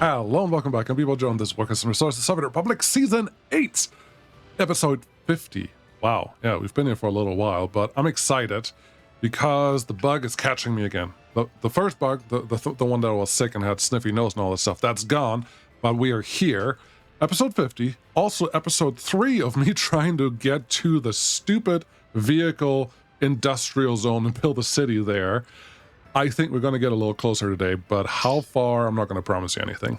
Hello and welcome back. I'm People Joe, and this is Workers and Resources Soviet Republic Season 8, Episode 50. Wow, yeah, we've been here for a little while, but I'm excited because the bug is catching me again. The first bug, the one that was sick and had sniffy nose and all this stuff, that's gone, but we are here. Episode 50, also Episode 3 of me trying to get to the stupid vehicle industrial zone and build a city there. I think we're going to get a little closer today, but how far, I'm not going to promise you anything.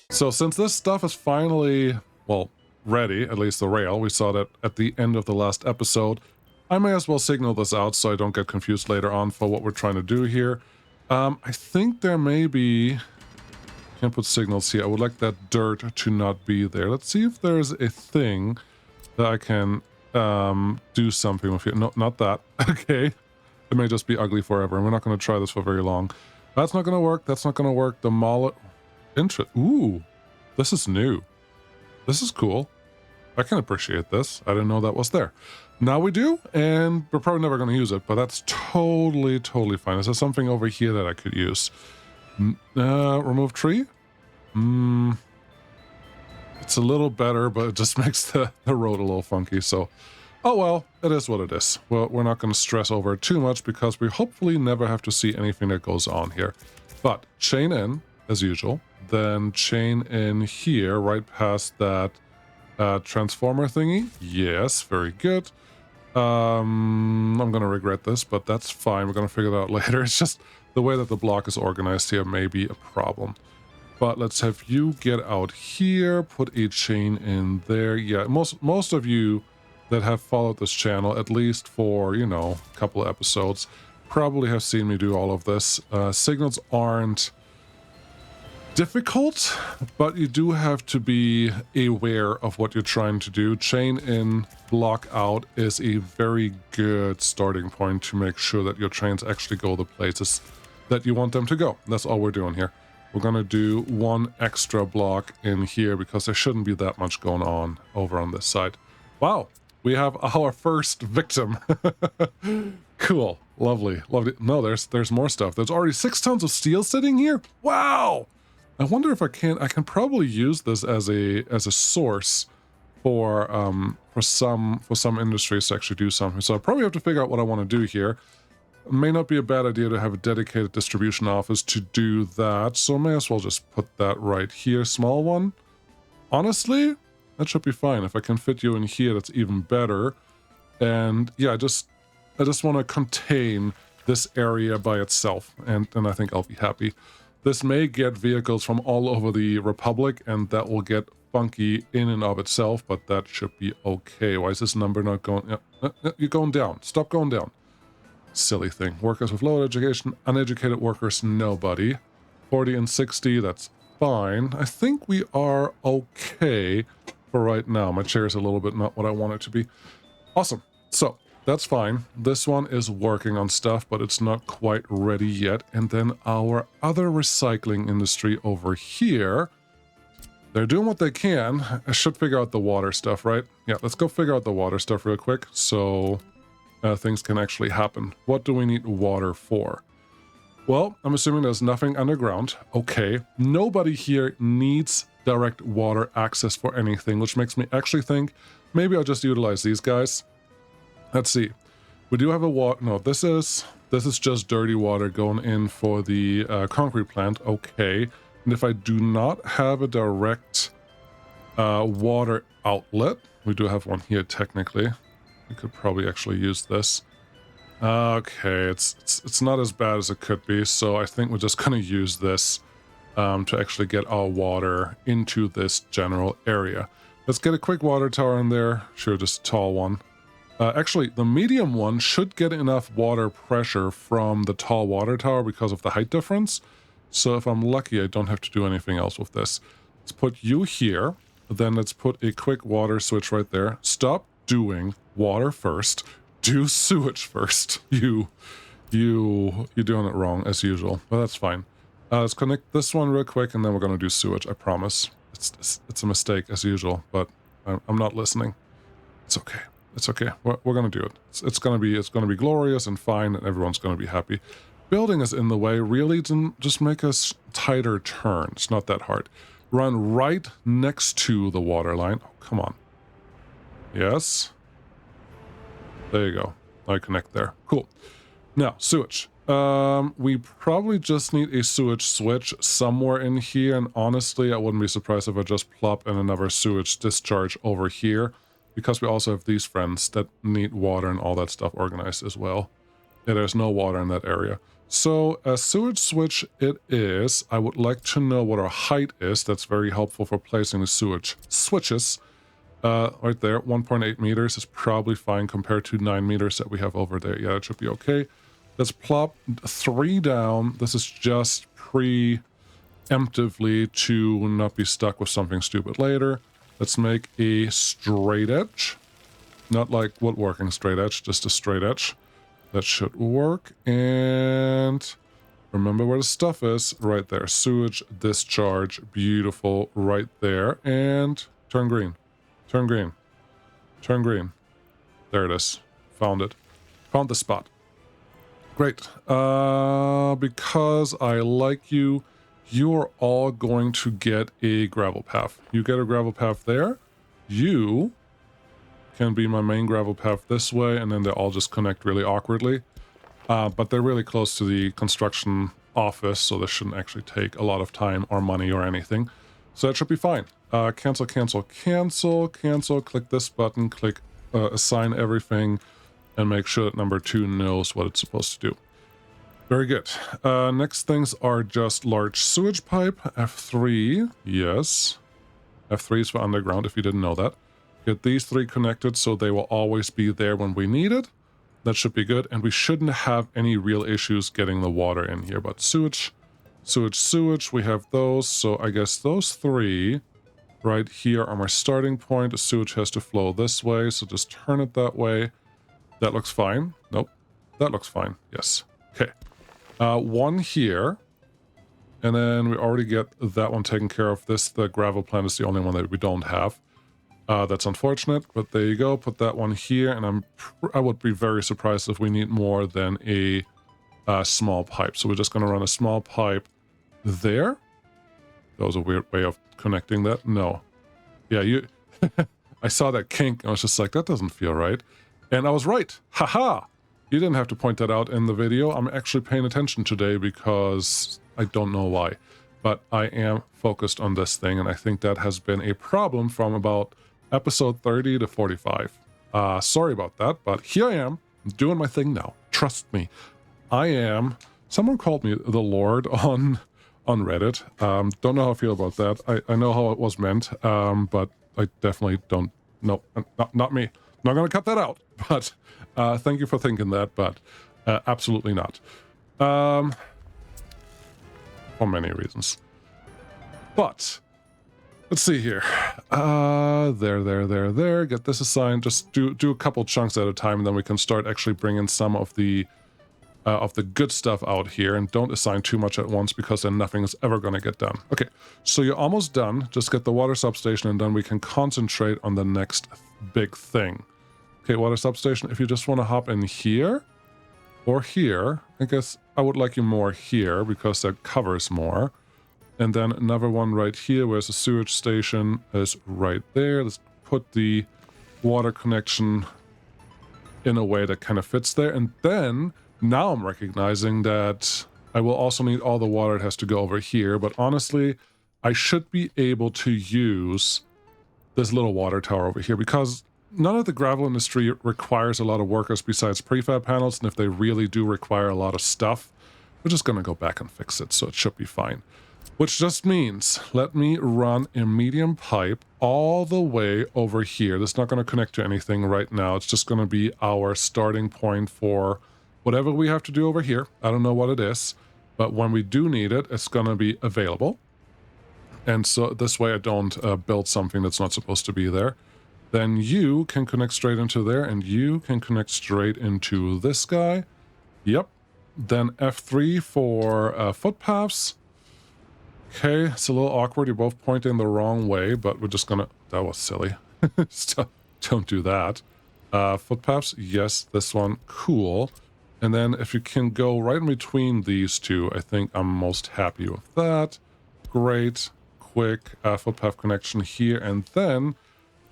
So since this stuff is finally, well, ready, at least the rail, we saw that at the end of the last episode, I may as well signal this out so I don't get confused later on for what we're trying to do here. I think there may be, can't put signals here, I would like that dirt to not be there. Let's see if there's a thing that I can do something with it. No, not that. Okay. It may just be ugly forever, and we're not going to try this for very long. That's not going to work. That's not going to work. Ooh, this is new. This is cool. I can appreciate this. I didn't know that was there. Now we do, and we're probably never going to use it, but that's totally fine. Is there something over here that I could use? Remove tree? It's a little better, but it just makes the road a little funky, so... Oh well, it is what it is. Well, we're not going to stress over it too much because we hopefully never have to see anything that goes on here. But chain in, as usual. Then chain in here, right past that transformer thingy. Yes, very good. I'm going to regret this, but that's fine. We're going to figure that out later. It's just the way that the block is organized here may be a problem. But let's have you get out here, put a chain in there. Yeah, most of you that have followed this channel, at least for, you know, a couple of episodes, probably have seen me do all of this. Signals aren't difficult, but you do have to be aware of what you're trying to do. Chain in, block out is a very good starting point to make sure that your trains actually go the places that you want them to go. That's all we're doing here. We're going to do one extra block in here because there shouldn't be that much going on over on this side. Wow, we have our first victim. Cool, lovely. No, there's more stuff. There's already 6 tons of steel sitting here. Wow. I wonder if I can probably use this as a source for some industries to actually do something. So I probably have to figure out what I want to do here. It may not be a bad idea to have a dedicated distribution office to do that, so I may as well just put that right here. Small one. Honestly, that should be fine. If I can fit you in here, that's even better. And yeah, I just want to contain this area by itself, and I think I'll be happy. This may get vehicles from all over the Republic, and that will get funky in and of itself, but that should be okay. Why is this number not going... You're going down. Stop going down. Silly thing. Workers with low education, uneducated workers, nobody. 40 and 60, that's fine. I think we are okay for right now. My chair is a little bit not what I want it to be. Awesome. So, that's fine. This one is working on stuff, but it's not quite ready yet. And then our other recycling industry over here, they're doing what they can. I should figure out the water stuff, right? Yeah, let's go figure out the water stuff real quick. So... things can actually happen. What do we need water for? Well, I'm assuming there's nothing underground. Okay. Nobody here needs direct water access for anything, which makes me actually think maybe I'll just utilize these guys. Let's see. We do have a water... No, this is just dirty water going in for the concrete plant. Okay. And if I do not have a direct water outlet, we do have one here technically. We could probably actually use this. Okay, it's not as bad as it could be, so I think we're just going to use this to actually get our water into this general area. Let's get a quick water tower in there. Sure, just a tall one. Actually, the medium one should get enough water pressure from the tall water tower because of the height difference. So if I'm lucky, I don't have to do anything else with this. Let's put you here. Then let's put a quick water switch right there. Stop doing water first, do sewage first. You're doing it wrong as usual, but that's fine. Let's connect this one real quick, and then we're gonna do sewage. I promise. It's a mistake as usual, but I'm not listening. It's okay. It's okay. We're gonna do it. It's gonna be glorious and fine, and everyone's gonna be happy. building is in the way, really just make a tighter turn. It's not that hard. Run right next to the water line. Oh, come on. Yes. There you go. I connect there. Cool. Now, sewage. We probably just need a sewage switch somewhere in here, and honestly, I wouldn't be surprised if I just plop in another sewage discharge over here, because we also have these friends that need water and all that stuff organized as well. Yeah, there's no water in that area. So a sewage switch it is. I would like to know what our height is. That's very helpful for placing the sewage switches. Right there, 1.8 meters is probably fine compared to 9 meters that we have over there. Yeah, it should be okay. Let's plop 3 down. This is just preemptively to not be stuck with something stupid later. Let's make a straight edge. Not like woodworking straight edge, just a straight edge. That should work. And remember where the stuff is. Right there. Sewage discharge. Beautiful. Right there. And turn green. Turn green. Turn green. There it is. Found it. Found the spot. Great. Because I like you, you're all going to get a gravel path. You get a gravel path there. You can be my main gravel path this way, and then they all just connect really awkwardly. But they're really close to the construction office, so this shouldn't actually take a lot of time or money or anything. So that should be fine. Cancel, cancel, cancel, cancel. Click this button, click assign everything, and make sure that number 2 knows what it's supposed to do. Very good. Next things are just large sewage pipe. F3, yes. F3 is for underground, if you didn't know that. Get these 3 connected so they will always be there when we need it. That should be good, and we shouldn't have any real issues getting the water in here. But sewage, sewage, sewage, we have those. So I guess those 3 right here are my starting point. The sewage has to flow this way, so just turn it that way. That looks fine. Nope. That looks fine. Yes. Okay. 1 here. And then we already get that one taken care of. The gravel plant is the only one that we don't have. That's unfortunate, but there you go. Put that one here, and I would be very surprised if we need more than a small pipe. So we're just going to run a small pipe there. That was a weird way of connecting that. No. Yeah, you... I saw that kink, and I was just like, that doesn't feel right. And I was right. Haha! You didn't have to point that out in the video. I'm actually paying attention today because I don't know why. But I am focused on this thing, and I think that has been a problem from about episode 30 to 45. Sorry about that, but here I am, doing my thing now. Trust me. I am... Someone called me the Lord on Reddit. Don't know how I feel about that. I know how it was meant, but I definitely don't... No, not me. Not going to cut that out, but thank you for thinking that, but absolutely not. For many reasons. But, let's see here. There. Get this assigned. Just do a couple chunks at a time, and then we can start actually bringing some of the good stuff out here, and don't assign too much at once because then nothing is ever going to get done. Okay, so you're almost done. Just get the water substation, and then we can concentrate on the next big thing. Okay, water substation, if you just want to hop in here or here, I guess I would like you more here because that covers more. And then another one right here, whereas the sewage station is right there. Let's put the water connection in a way that kind of fits there. And then, now I'm recognizing that I will also need all the water that has to go over here. But honestly, I should be able to use this little water tower over here because none of the gravel industry requires a lot of workers besides prefab panels, and if they really do require a lot of stuff, we're just going to go back and fix it, so it should be fine. Which just means, let me run a medium pipe all the way over here. That's not going to connect to anything right now. It's just going to be our starting point for whatever we have to do over here. I don't know what it is, but when we do need it, it's going to be available. And so this way I don't build something that's not supposed to be there. Then you can connect straight into there, and you can connect straight into this guy. Yep. Then F3 for footpaths. Okay, it's a little awkward. You're both pointing the wrong way, but we're just gonna... That was silly. Don't do that. Footpaths, yes, this one. Cool. And then if you can go right in between these two, I think I'm most happy with that. Great. Quick alpha path connection here, and then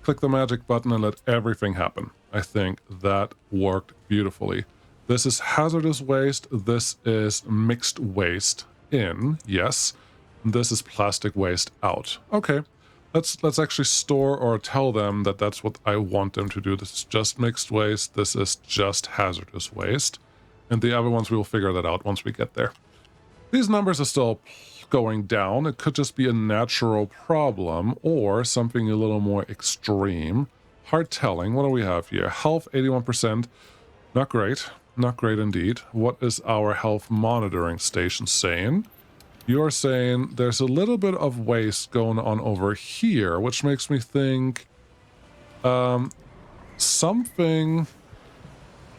click the magic button and let everything happen. I think that worked beautifully. This is hazardous waste. This is mixed waste in, yes. This is plastic waste out. Okay, let's actually store or tell them that that's what I want them to do. This is just mixed waste. This is just hazardous waste. And the other ones, we will figure that out once we get there. These numbers are still going down. It could just be a natural problem or something a little more extreme. Hard telling. What do we have here? Health, 81%. Not great. Not great indeed. What is our health monitoring station saying? You're saying there's a little bit of waste going on over here, which makes me think something...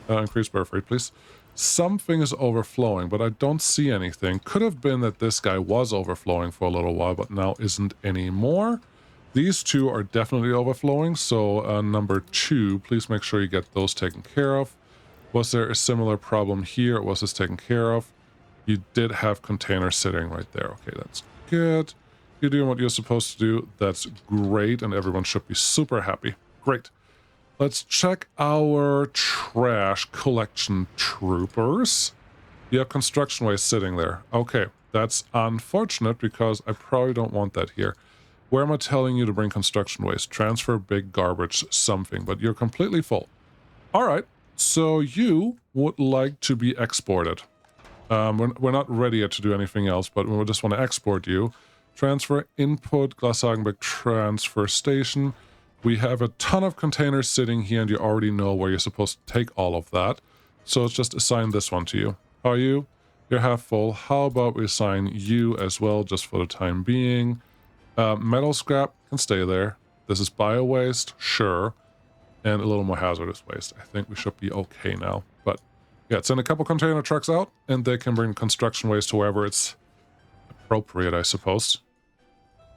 increase birth rate, please. Something is overflowing, but I don't see anything. Could have been that this guy was overflowing for a little while, but now isn't anymore. These two are definitely overflowing, so number 2, please make sure you get those taken care of. Was there a similar problem here? Was this taken care of? You did have containers sitting right there. Okay, that's good. You're doing what you're supposed to do. That's great, and everyone should be super happy. Great. Let's check our trash collection troopers. You have construction waste sitting there. Okay, that's unfortunate because I probably don't want that here. Where am I telling you to bring construction waste? Transfer, big garbage, something, but you're completely full. All right, so you would like to be exported. We're not ready yet to do anything else, but we just want to export you. Transfer, input, Glashagenbeck transfer station. We have a ton of containers sitting here, and you already know where you're supposed to take all of that. So let's just assign this one to you. Are you? You're half full. How about we assign you as well, just for the time being? Metal scrap can stay there. This is bio waste, sure. And a little more hazardous waste. I think we should be okay now. But yeah, send a couple container trucks out, and they can bring construction waste to wherever it's appropriate, I suppose.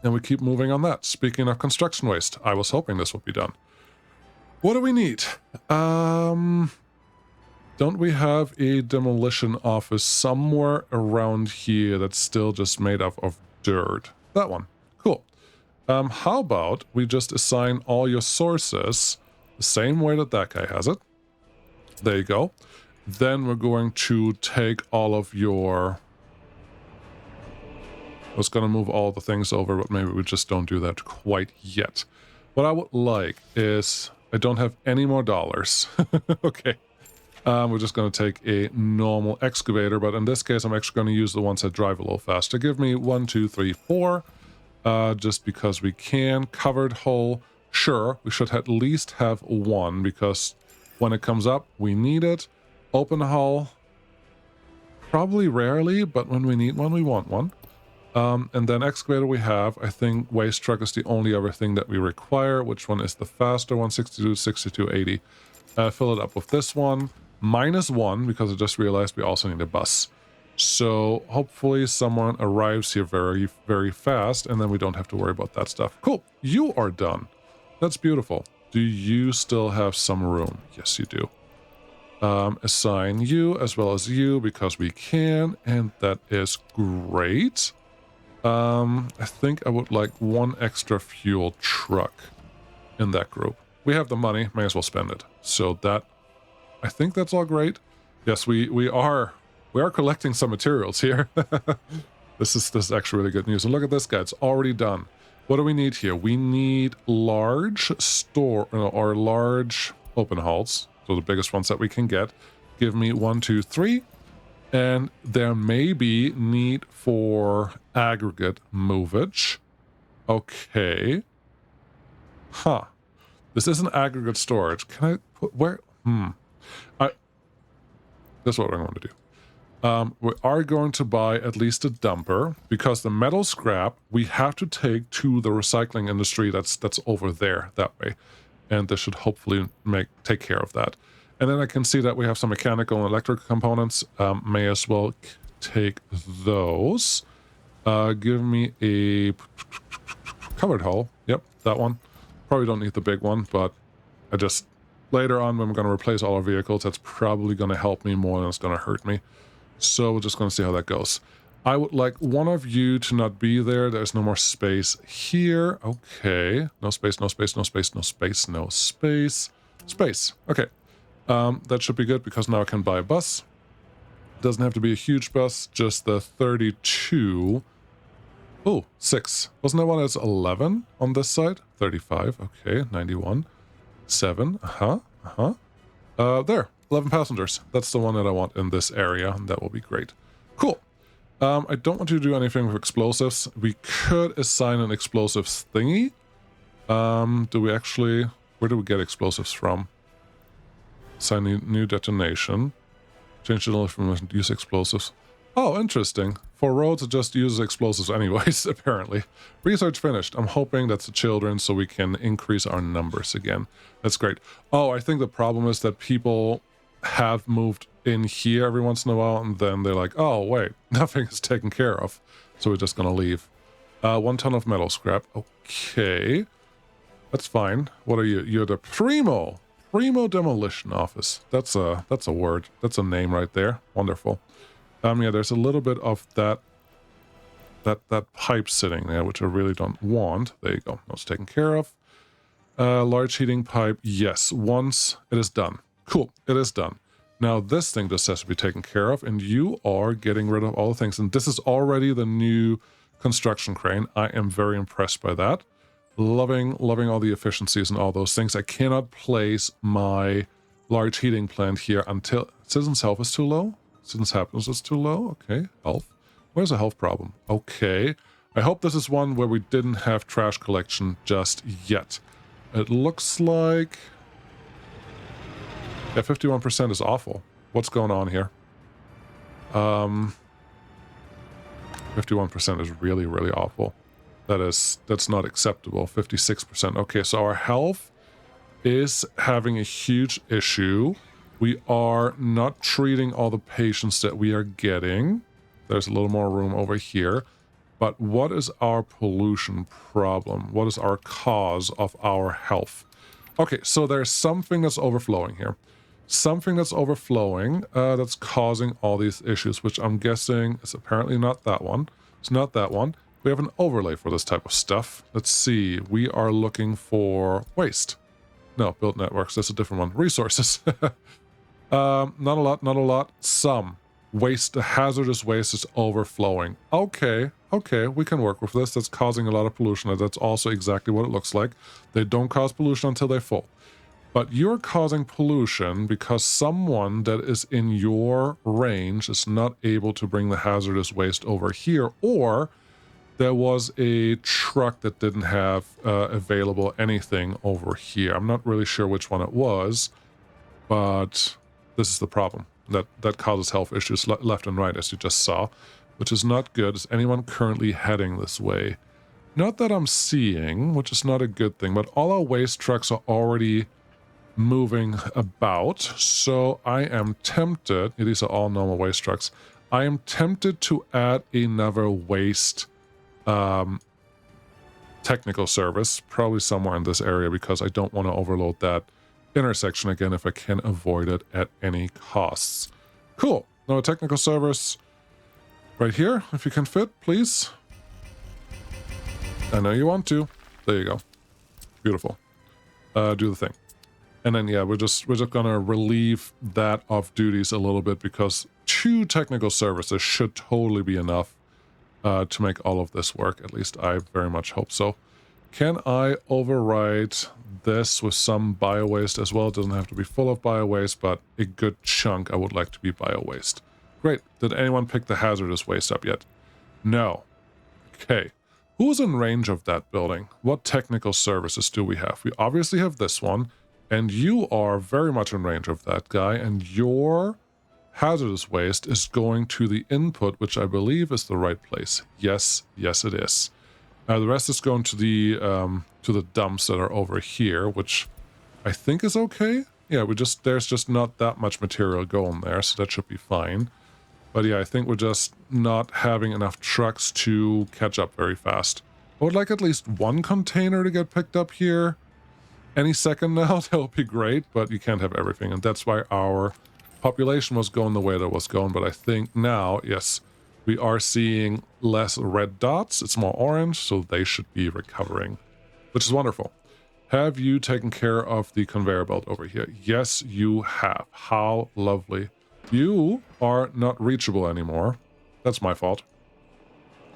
And we keep moving on that. Speaking of construction waste, I was hoping this would be done. What do we need? Don't we have a demolition office somewhere around here that's still just made up of dirt? That one. Cool. How about we just assign all your sources the same way that that guy has it? There you go. Then we're going to take all of your... I was going to move all the things over, but maybe we just don't do that quite yet. What I would like is... I don't have any more dollars. Okay. We're just going to take a normal excavator, but in this case, I'm actually going to use the ones that drive a little faster. Give me 1, 2, 3, 4. Just because we can. Covered hull. Sure, we should at least have 1, because when it comes up, we need it. Open hull. Probably rarely, but when we need one, we want one. And then excavator we have. I think waste truck is the only other thing that we require. Which one is the faster one? 62, 62, 80. Fill it up with this one. -1, because I just realized we also need a bus. So hopefully someone arrives here very, very fast, and then we don't have to worry about that stuff. Cool. You are done. That's beautiful. Do you still have some room? Yes, you do. Assign you as well as you, because we can, and that is great. I think I would like 1 extra fuel truck in that group. We have the money, may as well spend it. So that, I think that's all great. Yes, we are collecting some materials here. This is actually really good news. And look at this guy, it's already done. What do we need here? We need large store or large open hulls. So the biggest ones that we can get. Give me 1, 2, 3. And there may be need for aggregate movage. Okay. Huh. This is an aggregate storage. Can I put where? That's what I'm going to do. We are going to buy at least a dumper, because the metal scrap we have to take to the recycling industry that's over there that way. And this should hopefully take care of that. And then I can see that we have some mechanical and electrical components. May as well take those. Give me a covered hull. Yep, that one. Probably don't need the big one, but I just later on when we're going to replace all our vehicles, that's probably going to help me more than it's going to hurt me. So we're just going to see how that goes. I would like one of you to not be there. There's no more space here. Okay. No space, no space, no space, no space, no space. Space. Okay. That should be good because now I can buy a bus. Doesn't have to be a huge bus, just the 32. Oh, 6. Wasn't that one that's 11 on this side? 35. Okay. 91. 7. There. 11 passengers. That's the one that I want in this area, and that will be great. Cool. I don't want you to do anything with explosives. We could assign an explosives thingy. Do we actually... Where do we get explosives from? Assign new detonation. Change the from use explosives. Oh, interesting. For roads, it just uses explosives anyways, apparently. Research finished. I'm hoping that's the children so we can increase our numbers again. That's great. Oh, I think the problem is that people have moved in here every once in a while, and then they're like, oh, wait, nothing is taken care of. So we're just going to leave. 1 ton of metal scrap. Okay. That's fine. What are you? You're the Primo Demolition Office. That's a word. That's a name right there. Wonderful. Yeah, there's a little bit of that pipe sitting there, which I really don't want. There you go. That's taken care of. Large heating pipe. Yes, once it is done. Cool. It is done. Now this thing just has to be taken care of, and you are getting rid of all the things. And this is already the new construction crane. I am very impressed by that. Loving all the efficiencies and all those things. I cannot place my large heating plant here until citizens' health is too low. Citizens' happiness is too low. Okay, health. Where's a health problem? Okay. I hope this is one where we didn't have trash collection just yet. It looks like... Yeah, 51% is awful. What's going on here? 51% is really, really awful. That's not acceptable. 56%. Okay, so our health is having a huge issue. We are not treating all the patients that we are getting. There's a little more room over here. But what is our pollution problem? What is our cause of our health? Okay, so there's something that's overflowing here. Something that's overflowing that's causing all these issues, which I'm guessing is apparently not that one. It's not that one. We have an overlay for this type of stuff. Let's see. We are looking for waste. No, build networks. That's a different one. Resources. Not a lot. Some. Waste, hazardous waste is overflowing. Okay, we can work with this. That's causing a lot of pollution. That's also exactly what it looks like. They don't cause pollution until they're full. But you're causing pollution because someone that is in your range is not able to bring the hazardous waste over here, or there was a truck that didn't have available anything over here. I'm not really sure which one it was, but this is the problem. That causes health issues left and right, as you just saw, which is not good. Is anyone currently heading this way? Not that I'm seeing, which is not a good thing, but all our waste trucks are already moving about, so I am tempted, these are all normal waste trucks, I am tempted to add another waste technical service, probably somewhere in this area, because I don't want to overload that intersection again if I can avoid it at any costs. Cool. Now a technical service right here, if you can fit, please. I know you want to. There you go. Beautiful. Do the thing. And then, yeah, we're just gonna relieve that of duties a little bit, because 2 technical services should totally be enough to make all of this work. At least I very much hope so. Can I overwrite this with some bio-waste as well? It doesn't have to be full of bio-waste, but a good chunk I would like to be bio-waste. Great. Did anyone pick the hazardous waste up yet? No. Okay. Who's in range of that building? What technical services do we have? We obviously have this one. And you are very much in range of that guy, and your hazardous waste is going to the input, which I believe is the right place. Yes, it is. The rest is going to the dumps that are over here, which I think is okay. Yeah, there's just not that much material going there, so that should be fine. But yeah, I think we're just not having enough trucks to catch up very fast. I would like at least 1 container to get picked up here. any second now, that would be great, but you can't have everything, and that's why our population was going the way that it was going. But I think now, yes, we are seeing less red dots. It's more orange, so they should be recovering, which is wonderful. Have you taken care of the conveyor belt over here? Yes, you have. How lovely. You are not reachable anymore. That's my fault.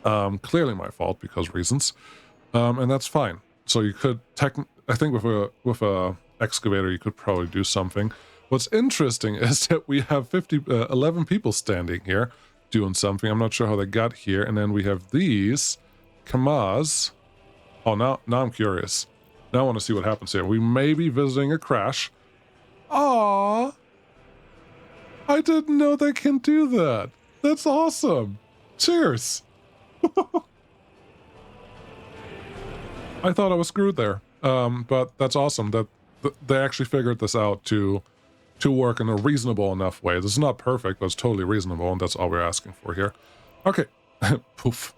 Clearly my fault because reasons. And that's fine. So you could I think with a excavator you could probably do something. What's interesting is that we have 11 people standing here doing something. I'm not sure how they got here. And then we have these Kamaz. Oh, now I'm curious. Now I want to see what happens here. We may be visiting a crash. Aww. I didn't know they can do that. That's awesome. Cheers. I thought I was screwed there. But that's awesome that they actually figured this out to work in a reasonable enough way. This is not perfect, but it's totally reasonable, and that's all we're asking for here. Okay. Poof.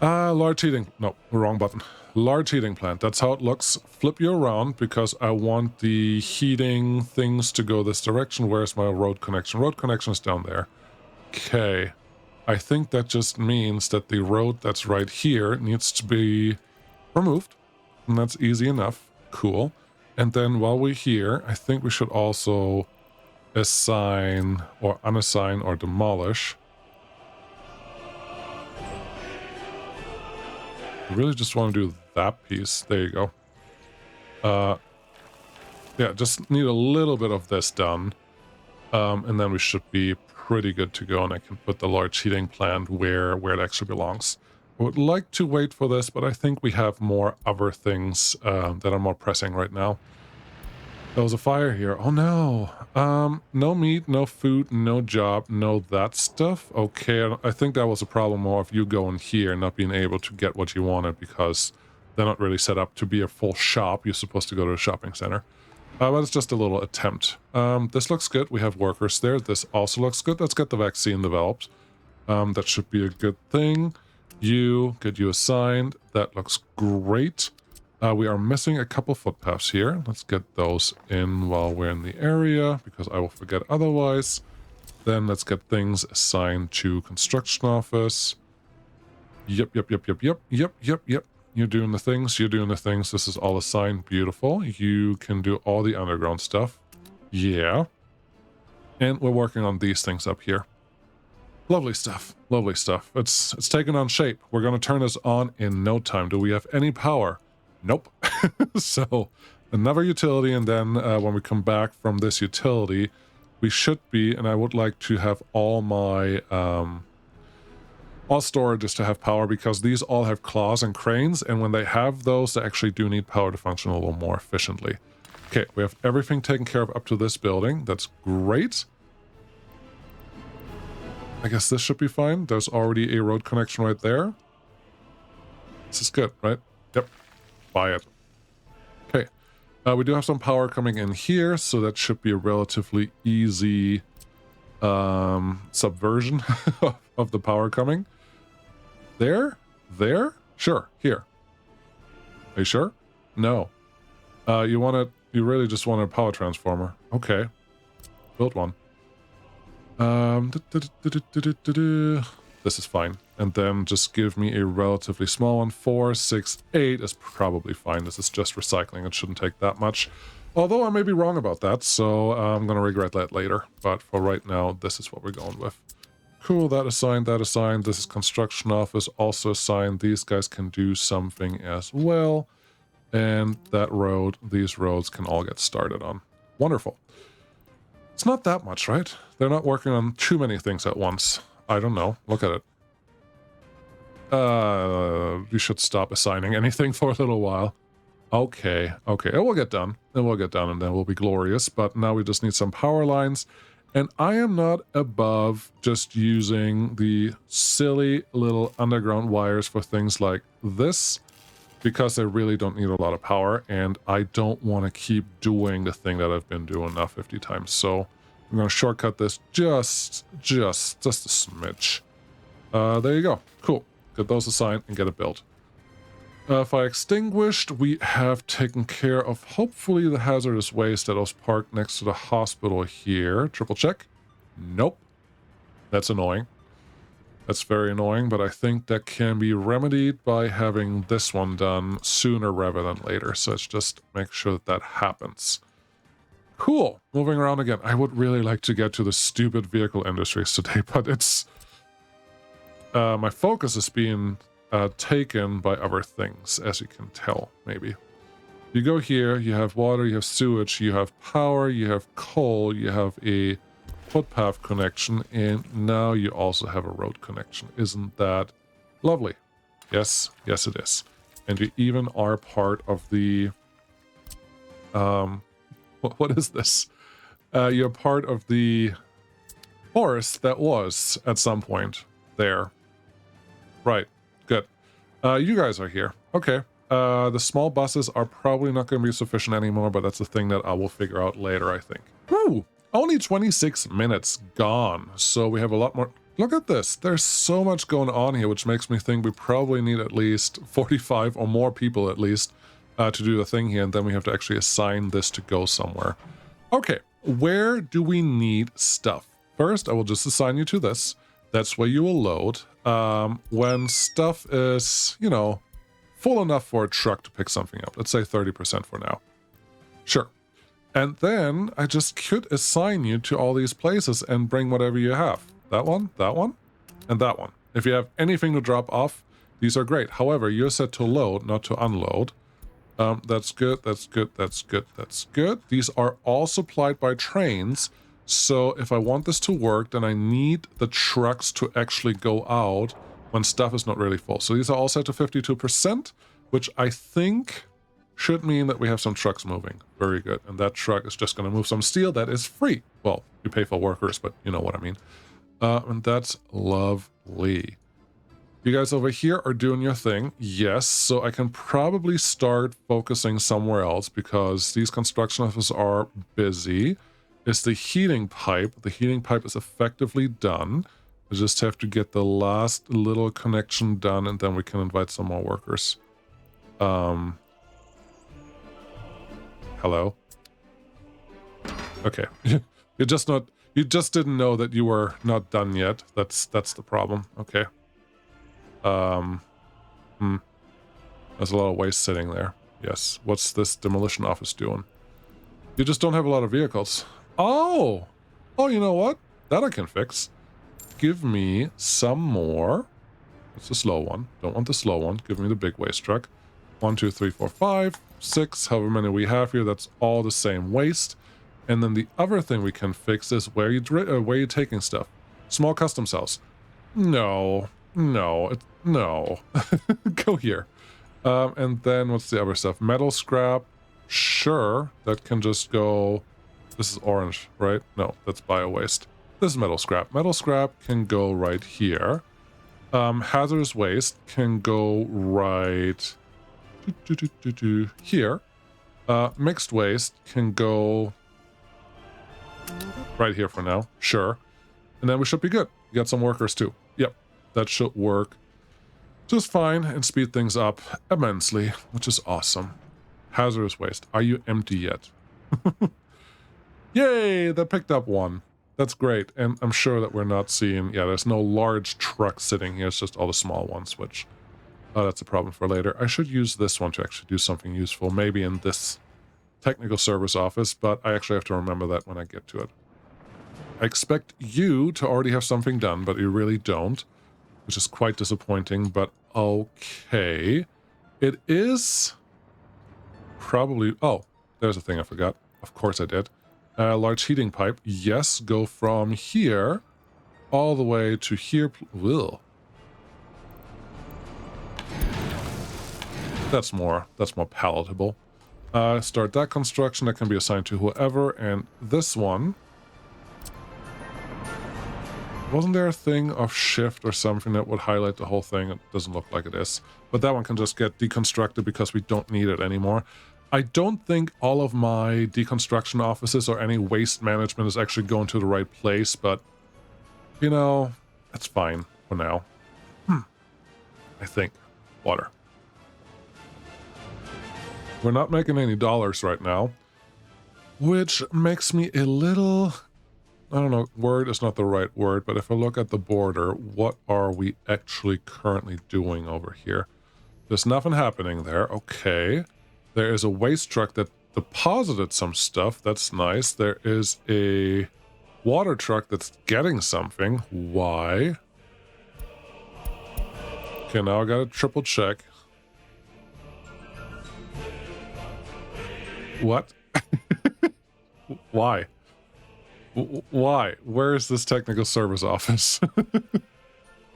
Large heating. No, wrong button. Large heating plant. That's how it looks. Flip you around because I want the heating things to go this direction. Where's my road connection? Road connection is down there. Okay. I think that just means that the road that's right here needs to be removed. And that's easy enough. Cool. And then while we're here, I think we should also assign or unassign or demolish. I really just want to do that piece. There you go. Yeah, just need a little bit of this done. And then we should be pretty good to go, and I can put the large heating plant where it actually belongs. I would like to wait for this, but I think we have more other things that are more pressing right now. There was a fire here. Oh no. No meat, no food, no job, no that stuff. Okay, I think that was a problem more of you going here and not being able to get what you wanted because they're not really set up to be a full shop. You're supposed to go to a shopping center. But it's just a little attempt. This looks good. We have workers there. This also looks good. Let's get the vaccine developed. That should be a good thing. Get you assigned. That looks great. We are missing a couple footpaths here. Let's get those in while we're in the area, because I will forget otherwise. Then let's get things assigned to construction office. Yep. You're doing the things. This is all assigned. Beautiful. You can do all the underground stuff. Yeah. And we're working on these things up here. Lovely stuff. It's taken on shape. We're going to turn this on in no time. Do we have any power? Nope. So another utility, and then when we come back from this utility, we should be, and I would like to have all my all storages to have power, because these all have claws and cranes, and when they have those, they actually do need power to function a little more efficiently. Okay, we have everything taken care of up to this building. That's great. I guess this should be fine. There's already a road connection right there. This is good, right? Yep. Buy it. Okay. We do have some power coming in here, so that should be a relatively easy subversion of the power coming. There? Sure. Here. Are you sure? No. You really just want a power transformer. Okay. Build one. This is fine. And then just give me a relatively small one. 4, 6, 8 is probably fine. This is just recycling. It shouldn't take that much. Although I may be wrong about that, so I'm going to regret that later. But for right now, this is what we're going with. Cool, that assigned. This is construction office, also assigned. These guys can do something as well. And that road, these roads can all get started on. Wonderful. It's not that much, right? They're not working on too many things at once. I don't know. Look at it. We should stop assigning anything for a little while. Okay. It will get done. And then we'll be glorious. But now we just need some power lines. And I am not above just using the silly little underground wires for things like this, because they really don't need a lot of power, and I don't want to keep doing the thing that I've been doing now 50 times. So I'm going to shortcut this just a smidge. There you go. Cool. Get those assigned and get it built. Fire extinguished. We have taken care of, hopefully, the hazardous waste that was parked next to the hospital here. Triple check. Nope. That's annoying. That's very annoying, but I think that can be remedied by having this one done sooner rather than later. So let's just make sure that that happens. Cool. Moving around again. I would really like to get to the stupid vehicle industries today, but it's... my focus is being taken by other things, as you can tell, maybe. You go here, you have water, you have sewage, you have power, you have coal, you have a footpath connection, and now you also have a road connection. Isn't that lovely? Yes, yes it is. And you even are part of the... what is this? You're part of the forest that was at some point there. Right, good. You guys are here. Okay. The small buses are probably not going to be sufficient anymore, but that's a thing that I will figure out later, I think. Woo! Only 26 minutes gone, so we have a lot more... Look at this. There's so much going on here, which makes me think we probably need at least 45 or more people at least to do the thing here, and then we have to actually assign this to go somewhere. Okay, where do we need stuff? First, I will just assign you to this. That's where you will load. When stuff is, you know, full enough for a truck to pick something up. Let's say 30% for now. Sure. And then I just could assign you to all these places and bring whatever you have. That one, and that one. If you have anything to drop off, these are great. However, you're set to load, not to unload. That's good, that's good, that's good, that's good. These are all supplied by trains. So if I want this to work, then I need the trucks to actually go out when stuff is not really full. So these are all set to 52%, which I think should mean that we have some trucks moving. Very good. And that truck is just going to move some steel that is free. Well, you pay for workers, but you know what I mean. And that's lovely. You guys over here are doing your thing. Yes, so I can probably start focusing somewhere else because these construction offices are busy. It's the heating pipe. The heating pipe is effectively done. We just have to get the last little connection done, and then we can invite some more workers. Hello? Okay. You just didn't know that you were not done yet. That's the problem. Okay. There's a lot of waste sitting there. Yes. What's this demolition office doing? You just don't have a lot of vehicles. Oh! Oh, you know what? That I can fix. Give me some more. It's the slow one. Don't want the slow one. Give me the big waste truck. 1, 2, 3, 4, 5, 6, however many we have here. That's all the same waste. And then the other thing we can fix is where you're taking stuff. Small custom cells. No. No. No. Go here. And then what's the other stuff? Metal scrap. Sure. That can just go... This is orange, right? No, that's bio waste. This is metal scrap. Metal scrap can go right here. Hazardous waste can go right... here. Mixed waste can go... right here for now. Sure. And then we should be good. We got some workers too. Yep. That should work just fine and speed things up immensely, which is awesome. Hazardous waste. Are you empty yet? Yay! That picked up one. That's great. And I'm sure that we're not seeing... Yeah, there's no large truck sitting here. It's just all the small ones, which... Oh, that's a problem for later. I should use this one to actually do something useful. Maybe in this technical service office, but I actually have to remember that when I get to it. I expect you to already have something done, but you really don't, which is quite disappointing, but okay. It is probably... Oh, there's a thing I forgot. Of course I did. Large heating pipe. Yes, go from here all the way to here. Ugh. That's more palatable. Start that construction. That can be assigned to whoever. And this one... Wasn't there a thing of shift or something that would highlight the whole thing? It doesn't look like it is. But that one can just get deconstructed because we don't need it anymore. I don't think all of my deconstruction offices or any waste management is actually going to the right place, but, you know, that's fine for now. I think. Water. We're not making any dollars right now, which makes me a little... I don't know, word is not the right word, but if I look at the border, what are we actually currently doing over here? There's nothing happening there. Okay. There is a waste truck that deposited some stuff. That's nice. There is a water truck that's getting something. Why? Okay, now I gotta triple check. What? Why? Why? Where is this technical service office?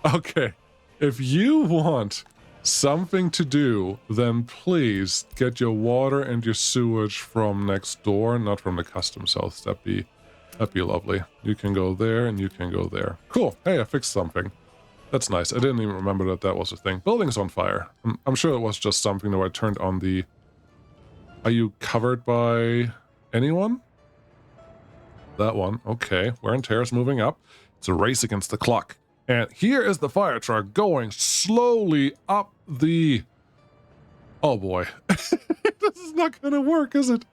Okay, if you want something to do, then please get your water and your sewage from next door, not from the customs house. That'd be lovely. You can go there and you can go there. Cool. Hey, I fixed something. That's nice. I didn't even remember that that was a thing. Building's on fire. I'm sure it was just something that I turned on the... Are you covered by anyone? That one. Okay. Wear and tear is moving up. It's a race against the clock. And here is the fire truck going slowly up the... Oh boy. This is not gonna work, is it?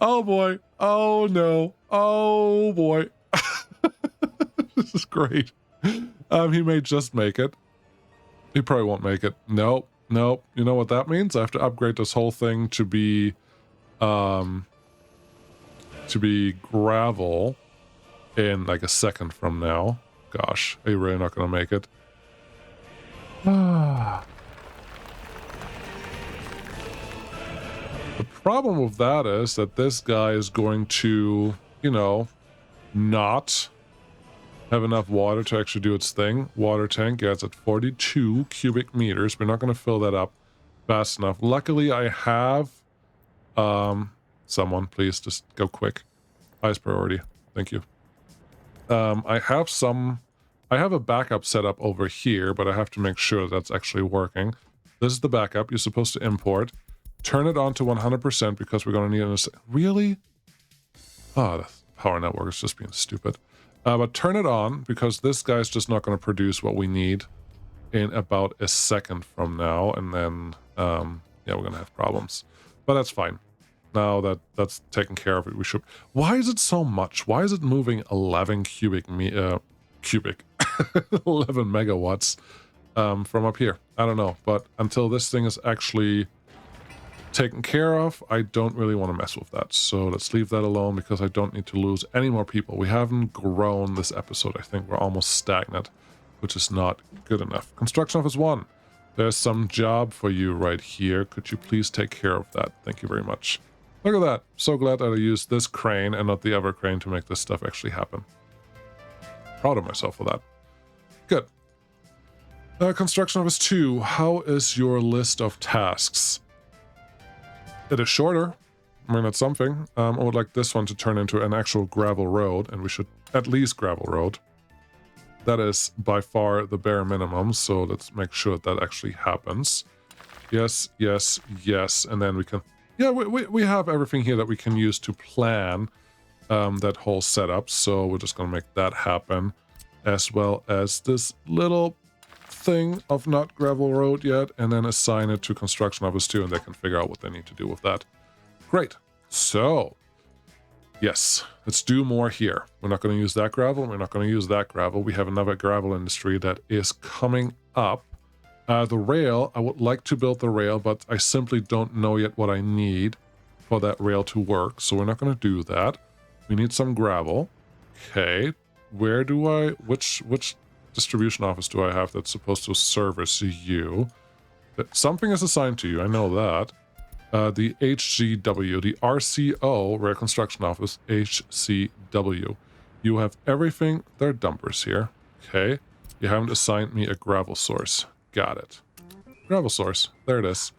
Oh boy. Oh no. Oh boy. This is great. He may just make it. He probably won't make it. Nope. Nope. You know what that means? I have to upgrade this whole thing to be gravel in like a second from now. Gosh, are you really not gonna make it? The problem with that is that this guy is going to, you know, not have enough water to actually do its thing. Water tank, yeah, it's at 42 cubic meters. We're not going to fill that up fast enough. Luckily, I have... someone, please, just go quick. Highest priority. Thank you. I have a backup set up over here, but I have to make sure that's actually working. This is the backup. You're supposed to import. Turn it on to 100% because we're going to need it. Really? Oh, the power network is just being stupid. But turn it on because this guy's just not going to produce what we need in about a second from now. And then, yeah, we're going to have problems. But that's fine. Now that that's taken care of, we should... Why is it so much? Why is it moving 11 11 megawatts from up here? I don't know. But until this thing is actually taken care of, I don't really want to mess with that. So let's leave that alone because I don't need to lose any more people. We haven't grown this episode. I think we're almost stagnant, which is not good enough. Construction office 1. There's some job for you right here. Could you please take care of that? Thank you very much. Look at that. So glad that I used this crane and not the other crane to make this stuff actually happen. Proud of myself for that. Good. Construction office 2. How is your list of tasks? It is shorter. I mean, that's something. I would like this one to turn into an actual gravel road, and we should at least gravel road. That is by far the bare minimum, so let's make sure that actually happens. Yes, yes, yes, and then we can... Yeah, we have everything here that we can use to plan that whole setup, so we're just going to make that happen, as well as this little thing of not gravel road yet, and then assign it to construction office 2, and they can figure out what they need to do with that. Great. So, yes, let's do more here. We're not going to use that gravel. We're not going to use that gravel. We have another gravel industry that is coming up. The rail, I would like to build the rail, but I simply don't know yet what I need for that rail to work, so we're not going to do that. We need some gravel. Okay, where do I... Which distribution office do I have that's supposed to service you? Something is assigned to you, I know that. The HGW, the RCO, Rail Construction Office, HCW. You have everything. There are dumpers here. Okay. You haven't assigned me a gravel source. Got it. Gravel source. There it is.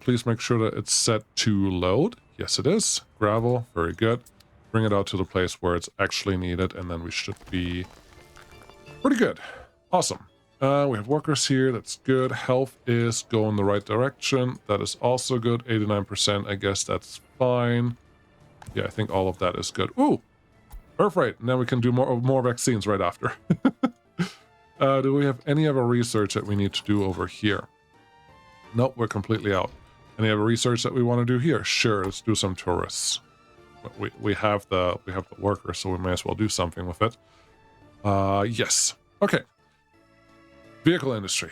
Please make sure that it's set to load. Yes, it is. Gravel. Very good. Bring it out to the place where it's actually needed, and then we should be pretty good. Awesome. We have workers here. That's good. Health is going the right direction. That is also good. 89%. I guess that's fine. Yeah, I think all of that is good. Ooh! Earth rate. And then we can do more vaccines right after. Do we have any other research that we need to do over here? Nope, we're completely out. Any other research that we want to do here? Sure, let's do some tourists. We have the workers, so we may as well do something with it. Yes. Okay. Vehicle industry.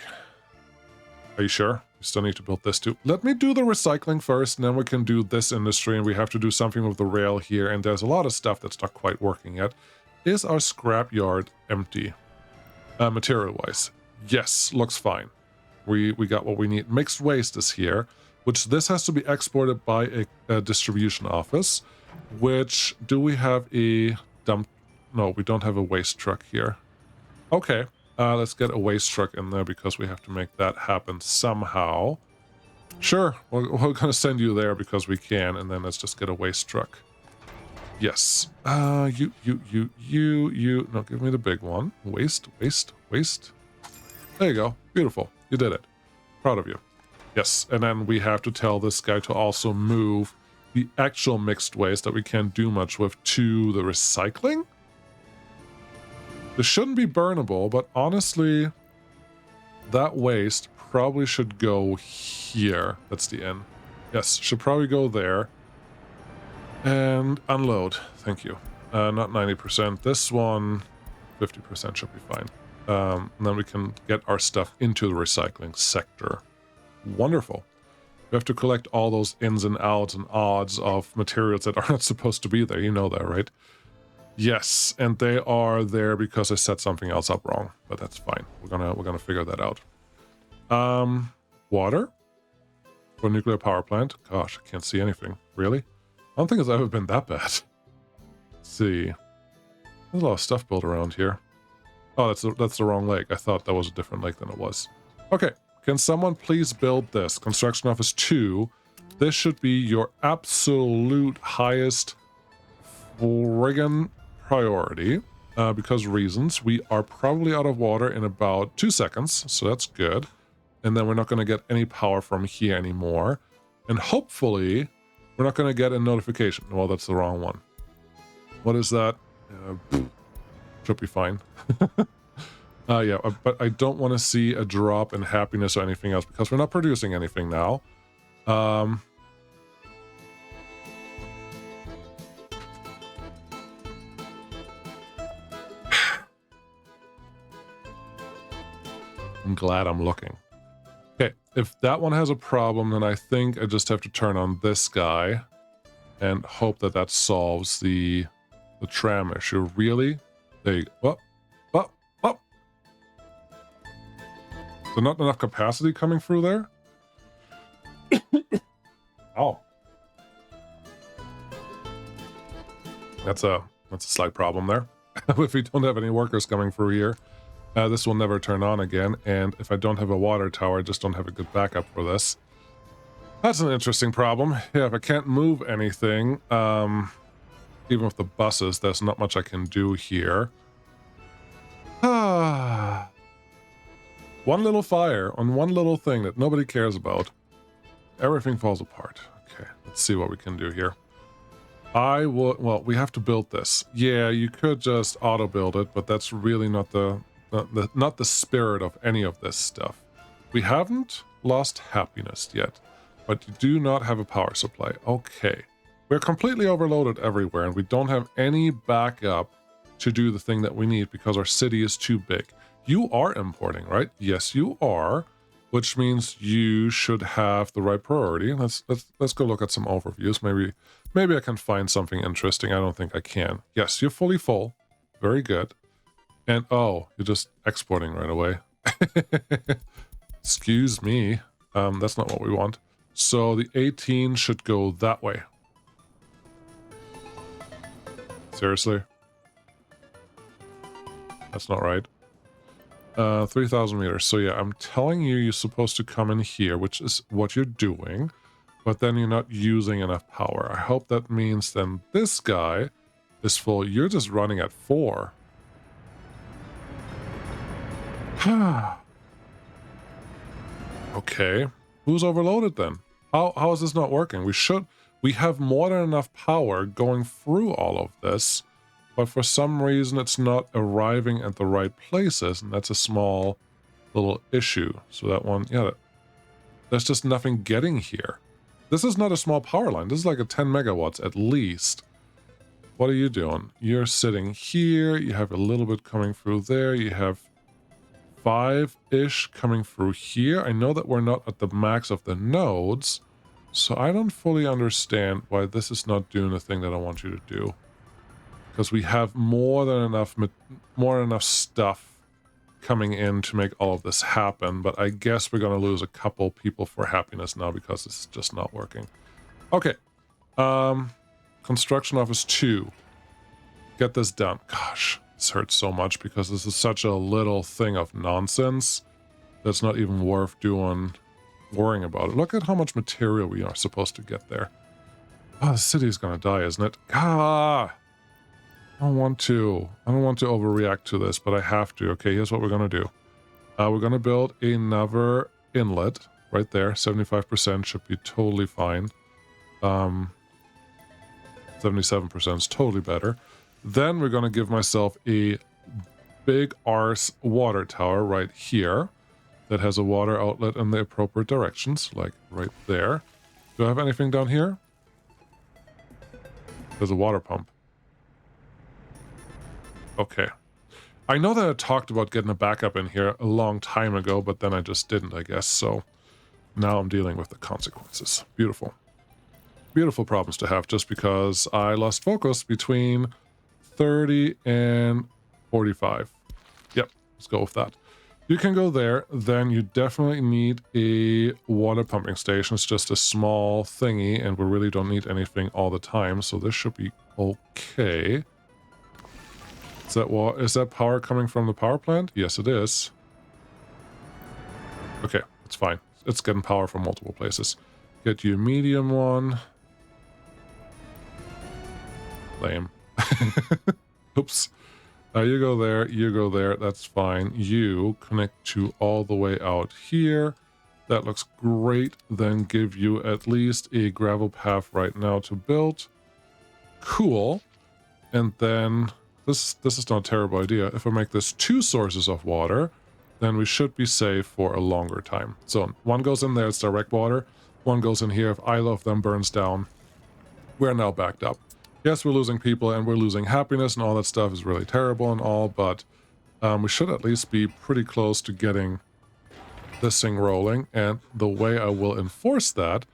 Are you sure? We still need to build this too. Let me do the recycling first, and then we can do this industry, and we have to do something with the rail here, and there's a lot of stuff that's not quite working yet. Is our scrapyard empty? Material-wise. Yes, looks fine. We got what we need. Mixed waste is here, which this has to be exported by a distribution office, which, do we have a dump? No, we don't have a waste truck here. Okay, let's get a waste truck in there because we have to make that happen somehow. Sure, we're going to send you there because we can, and then let's just get a waste truck. Yes. You. No, give me the big one. Waste. There you go. Beautiful. You did it. Proud of you. Yes, and then we have to tell this guy to also move the actual mixed waste that we can't do much with to the recycling. This shouldn't be burnable, but honestly, that waste probably should go here. That's the end. Yes, should probably go there. And unload. Thank you. Not 90%. This one, 50% should be fine. And then we can get our stuff into the recycling sector. Wonderful. We have to collect all those ins and outs and odds of materials that are not supposed to be there. You know that, right? Yes, and they are there because I set something else up wrong, but that's fine. We're gonna figure that out. Water for nuclear power plant. Gosh, I can't see anything. Really? I don't think it's ever been that bad. Let's see. There's a lot of stuff built around here. Oh, that's the wrong lake. I thought that was a different lake than it was. Okay, can someone please build this? Construction Office 2. This should be your absolute highest friggin' priority. Because reasons. We are probably out of water in about 2 seconds, so that's good. And then we're not going to get any power from here anymore. And hopefully, we're not going to get a notification. Well, that's the wrong one. What is that? Should be fine. Yeah, but I don't want to see a drop in happiness or anything else because we're not producing anything now. I'm glad I'm looking. Okay, if that one has a problem, then I think I just have to turn on this guy and hope that that solves the tram issue. Really? There you go. Oh. So not enough capacity coming through there? Oh. That's a slight problem there. If we don't have any workers coming through here, this will never turn on again. And if I don't have a water tower, I just don't have a good backup for this. That's an interesting problem. Yeah, if I can't move anything, even with the buses, there's not much I can do here. One little fire on one little thing that nobody cares about. Everything falls apart. Okay, let's see what we can do here. Well, we have to build this. Yeah, you could just auto-build it, but that's really not the spirit of any of this stuff. We haven't lost happiness yet, but you do not have a power supply. Okay. We're completely overloaded everywhere, and we don't have any backup to do the thing that we need because our city is too big. You are importing, right? Yes, you are, which means you should have the right priority. Let's go look at some overviews. Maybe I can find something interesting. I don't think I can. Yes, you're fully full. Very good. And oh, you're just exporting right away. Excuse me. That's not what we want. So the 18 should go that way. Seriously? That's not right. 3,000 meters. So yeah, I'm telling you, you're supposed to come in here, which is what you're doing, but then you're not using enough power. I hope that means then this guy is full. You're just running at 4. Okay. Who's overloaded then? How is this not working? We have more than enough power going through all of this, but for some reason it's not arriving at the right places, and that's a small little issue. So that one, yeah, there's just nothing getting here. This is not a small power line. This is like a 10 megawatts at least. What are you doing? You're sitting here. You have a little bit coming through there. You have 5-ish coming through here. I know that we're not at the max of the nodes, so I don't fully understand why this is not doing the thing that I want you to do. Because we have more than enough stuff coming in to make all of this happen, but I guess we're going to lose a couple people for happiness now because this is just not working. Okay. Construction office 2. Get this done. Gosh, this hurts so much because this is such a little thing of nonsense that's not even worth worrying about it. Look at how much material we are supposed to get there. Oh, the city's gonna die, isn't it? Ah! I don't want to overreact to this, but I have to. Okay, here's what we're gonna do. We're gonna build another inlet right there. 75% should be totally fine. 77% is totally better. Then we're gonna give myself a big arse water tower right here that has a water outlet in the appropriate directions, like right there. Do I have anything down here? There's a water pump. Okay. I know that I talked about getting a backup in here a long time ago, but then I just didn't, I guess. So now I'm dealing with the consequences. Beautiful. Beautiful problems to have just because I lost focus between 30 and 45. Yep, let's go with that. You can go there. Then you definitely need a water pumping station. It's just a small thingy, and we really don't need anything all the time. So this should be okay. Is that power coming from the power plant? Yes, it is. Okay, it's fine. It's getting power from multiple places. Get you a medium one. Lame. Oops. You go there, that's fine. You connect to all the way out here. That looks great. Then give you at least a gravel path right now to build. Cool. And then, this is not a terrible idea. If I make this 2 sources of water, then we should be safe for a longer time. So one goes in there, it's direct water. One goes in here. If either of them burns down, we're now backed up. Yes, we're losing people and we're losing happiness and all that stuff is really terrible and all, but we should at least be pretty close to getting this thing rolling. And the way I will enforce that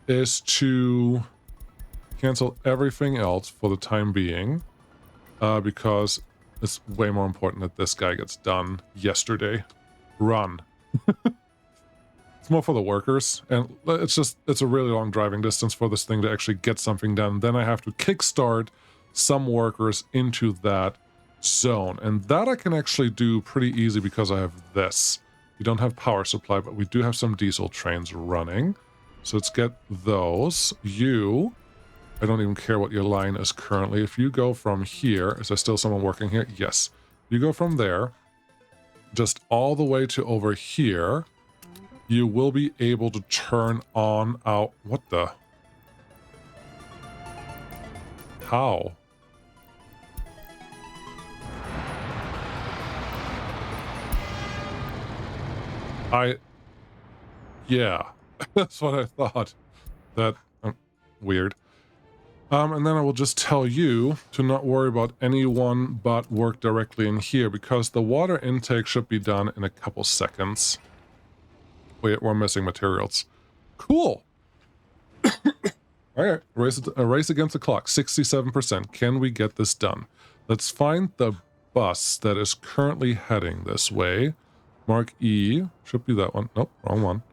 is to cancel everything else for the time being, because it's way more important that this guy gets done yesterday. Run. It's more for the workers, and it's a really long driving distance for this thing to actually get something done. Then I have to kickstart some workers into that zone, and that I can actually do pretty easy because I have this. We don't have power supply, but we do have some diesel trains running. So let's get those. I don't even care what your line is currently. If you go from here, is there still someone working here? Yes. You go from there, just all the way to over here. You will be able to turn on out. What the? How? Yeah, that's what I thought. That weird. And then I will just tell you to not worry about anyone but work directly in here because the water intake should be done in a couple seconds. Wait, we're missing materials. Cool. All right, race against the clock. 67%. Can we get this done? Let's find the bus that is currently heading this way. Mark E. Should be that one. Nope, wrong one.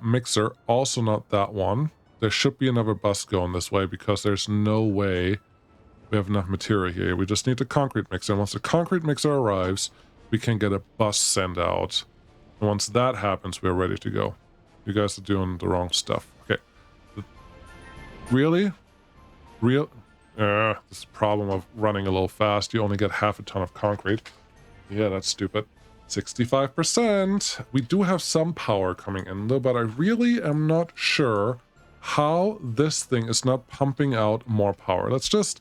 Mixer, also not that one. There should be another bus going this way because there's no way we have enough material here. We just need the concrete mixer. Once the concrete mixer arrives, we can get a bus sent out. And once that happens, we're ready to go. You guys are doing the wrong stuff. Okay. Really? This problem of running a little fast. You only get half a ton of concrete. Yeah, that's stupid. 65%. We do have some power coming in though, but I really am not sure how this thing is not pumping out more power. Let's just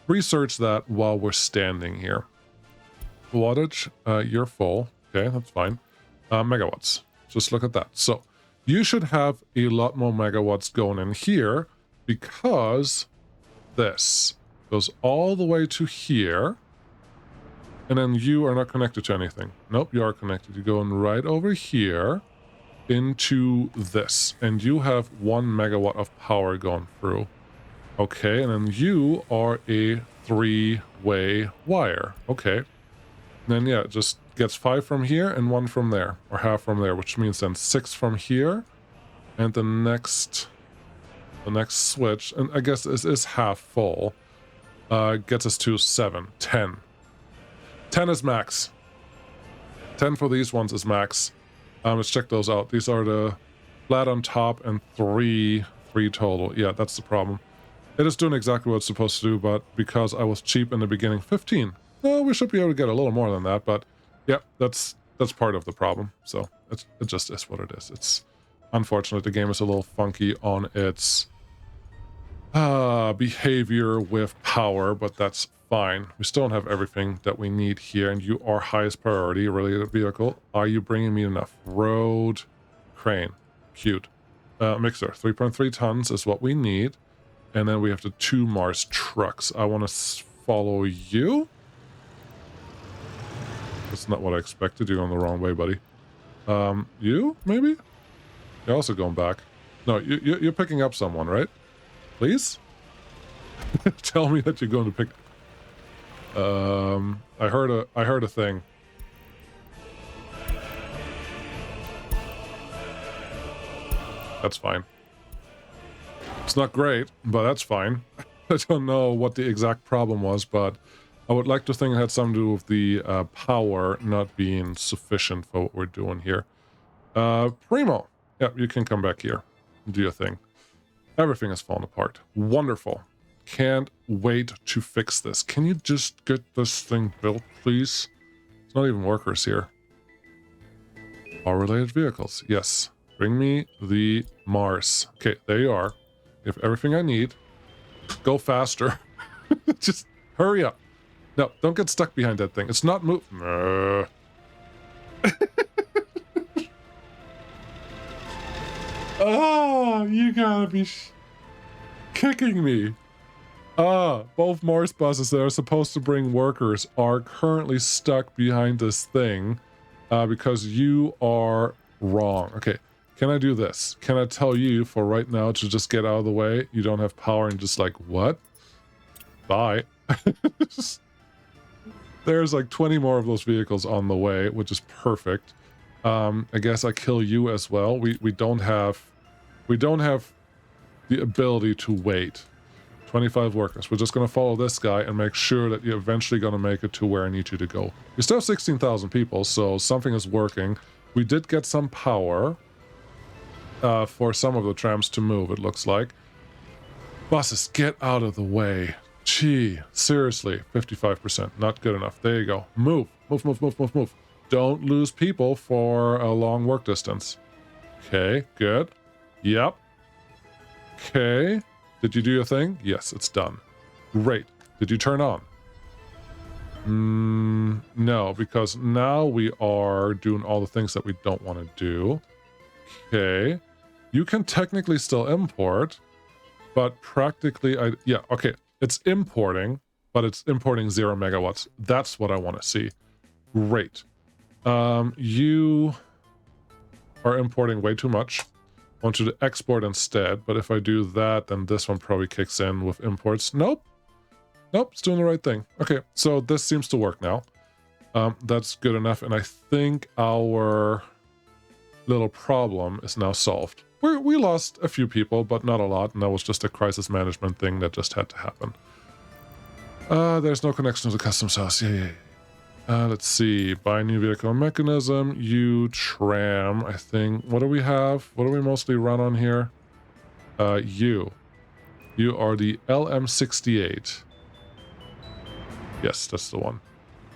research that while we're standing here. Wattage, you're full. Okay, that's fine. Megawatts. Just look at that. So You should have a lot more megawatts going in here because this goes all the way to here. And then you are not connected to anything. Nope, you are connected. You're going right over here into this. And you have 1 megawatt of power going through. Okay, and then you are a 3-way wire. Okay. Then, yeah, it just gets 5 from here and 1 from there. Or half from there, which means then 6 from here. And the next switch, and I guess this is half full, gets us to 7, 10. 10 is max. 10 for these ones is max. Let's check those out. These are the flat on top and 3 total. Yeah, that's the problem. It is doing exactly what it's supposed to do, but because I was cheap in the beginning, 15. Well, we should be able to get a little more than that, but yeah, that's part of the problem. So it just is what it is. It's unfortunate. The game is a little funky on its behavior with power, but that's fine. We still don't have everything that we need here, and you are highest priority related vehicle. Are you bringing me enough? Road crane. Cute. Mixer. 3.3 tons is what we need. And then we have the 2 Mars trucks. I want to follow you. That's not what I expected. You're on the wrong way, buddy. You, maybe? You're also going back. No, you're picking up someone, right? Please? Tell me that you're going to pick... I heard a thing. That's fine. It's not great, but that's fine. I don't know what the exact problem was, but I would like to think it had something to do with the power not being sufficient for what we're doing here. Primo. Yeah, you can come back here and do your thing. Everything is falling apart. Wonderful. Can't wait to fix this. Can you just get this thing built, please? It's not even workers here. Power-related vehicles. Yes. Bring me the Mars. Okay, there you are. You have everything I need. Go faster. Just hurry up. No, don't get stuck behind that thing. It's not moving. Oh, you gotta be kicking me. Both Mars buses that are supposed to bring workers are currently stuck behind this thing because you are wrong. Okay, can I do this? Can I tell you for right now to just get out of the way? You don't have power and just like, what? Bye. There's like 20 more of those vehicles on the way, which is perfect. I guess I kill you as well. We don't have the ability to wait. 25 workers. We're just going to follow this guy and make sure that you're eventually going to make it to where I need you to go. We still have 16,000 people, so something is working. We did get some power for some of the trams to move, it looks like. Buses, get out of the way. Gee, seriously, 55%. Not good enough. There you go. Move. Move, move, move, move, move. Don't lose people for a long work distance. Okay, good. Yep. Okay. Did you do your thing? Yes, it's done. Great. Did you turn on? No, because now we are doing all the things that we don't want to do. Okay. You can technically still import, but practically, yeah, okay. It's importing, but it's importing 0 megawatts. That's what I want to see. Great. You are importing way too much. I want you to export instead, but if I do that, then this one probably kicks in with imports. Nope. Nope, it's doing the right thing. Okay, so this seems to work now. That's good enough, and I think our little problem is now solved. We lost a few people, but not a lot, and that was just a crisis management thing that just had to happen. There's no connection to the customs house. Yeah. Let's see. Buy new vehicle mechanism. You tram, I think. What do we have? What do we mostly run on here? You are the LM68. Yes, that's the one.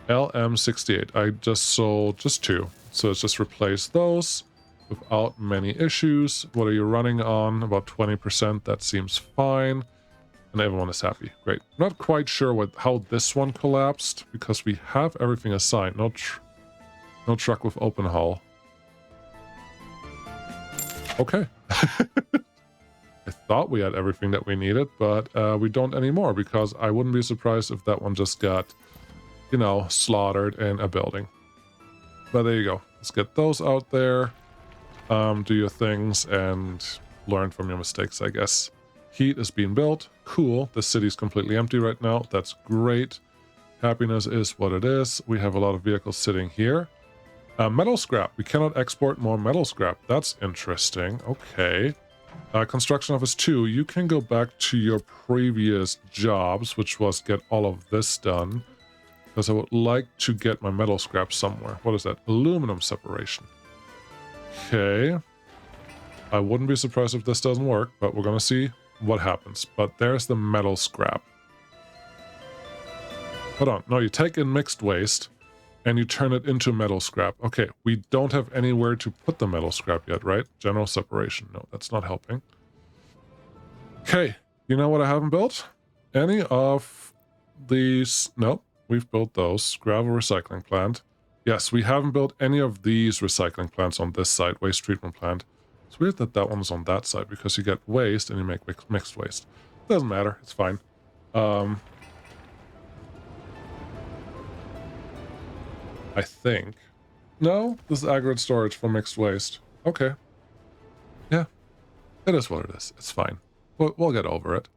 LM68. I just sold just 2. So let's just replace those without many issues. What are you running on? About 20%. That seems fine. And everyone is happy. Great. Not quite sure how this one collapsed, because we have everything assigned. No truck with open hull. Okay. I thought we had everything that we needed, but we don't anymore, because I wouldn't be surprised if that one just got, you know, slaughtered in a building. But there you go. Let's get those out there. Do your things and learn from your mistakes, I guess. Heat is being built. Cool. The city's completely empty right now. That's great. Happiness is what it is. We have a lot of vehicles sitting here. Metal scrap. We cannot export more metal scrap. That's interesting. Okay. Construction office 2. You can go back to your previous jobs, which was get all of this done. Because I would like to get my metal scrap somewhere. What is that? Aluminum separation. Okay. I wouldn't be surprised if this doesn't work, but we're going to see what happens. But there's the metal scrap. Hold on. No, you take in mixed waste and you turn it into metal scrap. Okay, we don't have anywhere to put the metal scrap yet, right? General separation. No, that's not helping. Okay, you know what I haven't built? Any of these... Nope, we've built those. Gravel recycling plant. Yes, we haven't built any of these recycling plants on this side. Waste treatment plant. It's weird that that one is on that side, because you get waste and you make mixed waste. Doesn't matter, it's fine. I think. No, this is aggregate storage for mixed waste. Okay. Yeah, it is what it is. It's fine. We'll get over it.